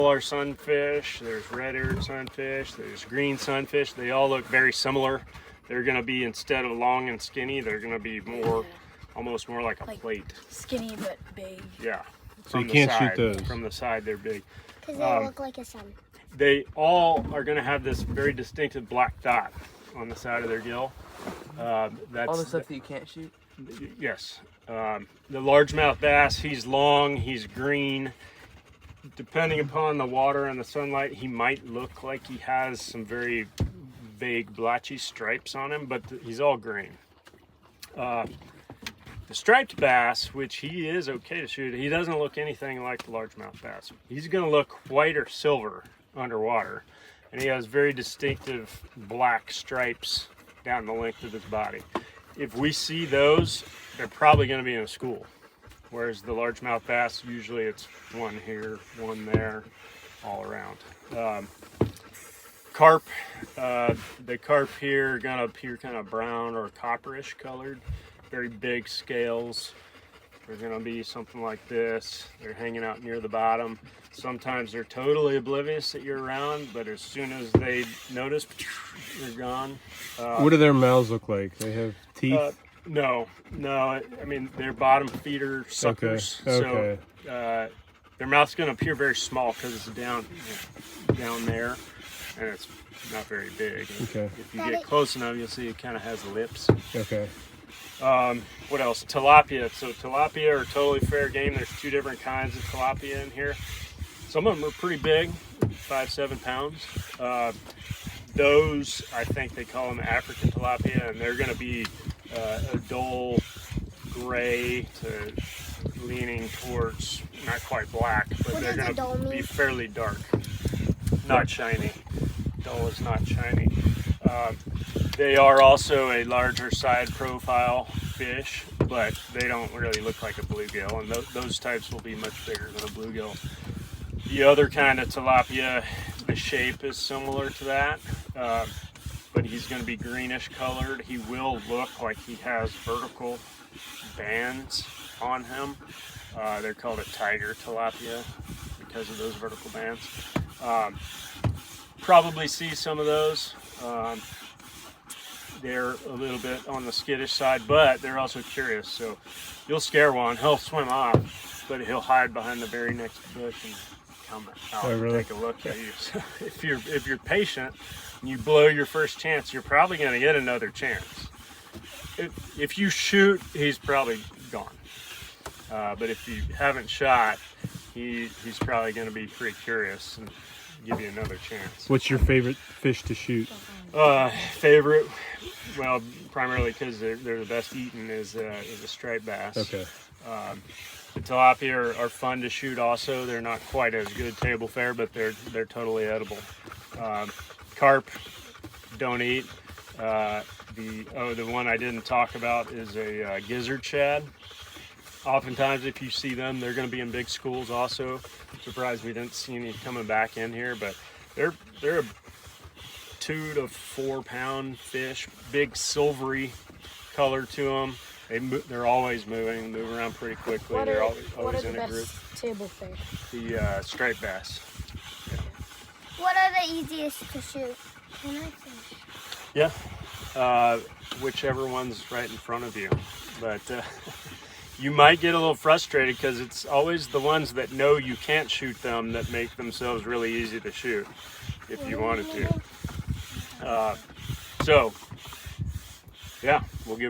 Are sunfish, there's red-eared sunfish, there's green sunfish. They all look very similar. They're going to be, instead of long and skinny, they're going to be more, almost more like a plate. Skinny but big. Yeah. So you can't shoot those. From the side, they're big. Because they look like a sun. They all are going to have this very distinctive black dot on the side of their gill. That's all the stuff that you can't shoot? Yes. The largemouth bass, he's long, he's green. Depending upon the water and the sunlight, he might look like he has some very vague blotchy stripes on him, but he's all green. The striped bass, which he is okay to shoot, he doesn't look anything like the largemouth bass. He's going to look white or silver underwater, and he has very distinctive black stripes down the length of his body. If we see those, they're probably going to be in a school. Whereas the largemouth bass, usually it's one here, one there, all around. Carp, the carp here are gonna appear kind of brown or copperish colored, very big scales. They're gonna be something like this. They're hanging out near the bottom. Sometimes they're totally oblivious that you're around, but as soon as they notice, you're gone. What do their mouths look like? They have teeth? No. I mean, they're bottom feeder suckers. Okay. So their mouth's going to appear very small because it's down there, and it's not very big. Okay. If you get close enough, you'll see it kind of has lips. Okay. What else? Tilapia. So tilapia are totally fair game. There's two different kinds of tilapia in here. Some of them are pretty big, 5-7 pounds. Those, I think they call them African tilapia, and they're going to be a dull gray to leaning towards not quite black, but they're going to be fairly dark, not shiny. Dull is not shiny. They are also a larger side profile fish, but they don't really look like a bluegill, and those types will be much bigger than a bluegill. The other kind of tilapia, the shape is similar to that, but he's going to be greenish colored. He will look like he has vertical bands on him. They're called a tiger tilapia because of those vertical bands. Probably see some of those. They're a little bit on the skittish side, but they're also curious. So you'll scare one, he'll swim off, but he'll hide behind the very next bush and come out and take a look at you. So if you're patient and you blow your first chance, you're probably going to get another chance. If you shoot, he's probably gone. But if you haven't shot, he's probably going to be pretty curious and give you another chance. What's your favorite fish to shoot? Favorite? Well, primarily because they're the best eaten is a striped bass. Okay. The tilapia are fun to shoot also. They're not quite as good table fare, but they're totally edible. Carp, don't eat. The one I didn't talk about is a gizzard shad. Oftentimes, if you see them, they're going to be in big schools also. Surprised we didn't see any coming back in here, but they're a 2 to 4 pound fish, big silvery color to them. They're always moving, move around pretty quickly. They're always in a group. Table fare? The striped bass. Yeah. What are the easiest to shoot? Can I finish? Yeah, whichever one's right in front of you. But you might get a little frustrated because it's always the ones that know you can't shoot them that make themselves really easy to shoot if you wanted to. So, yeah, we'll give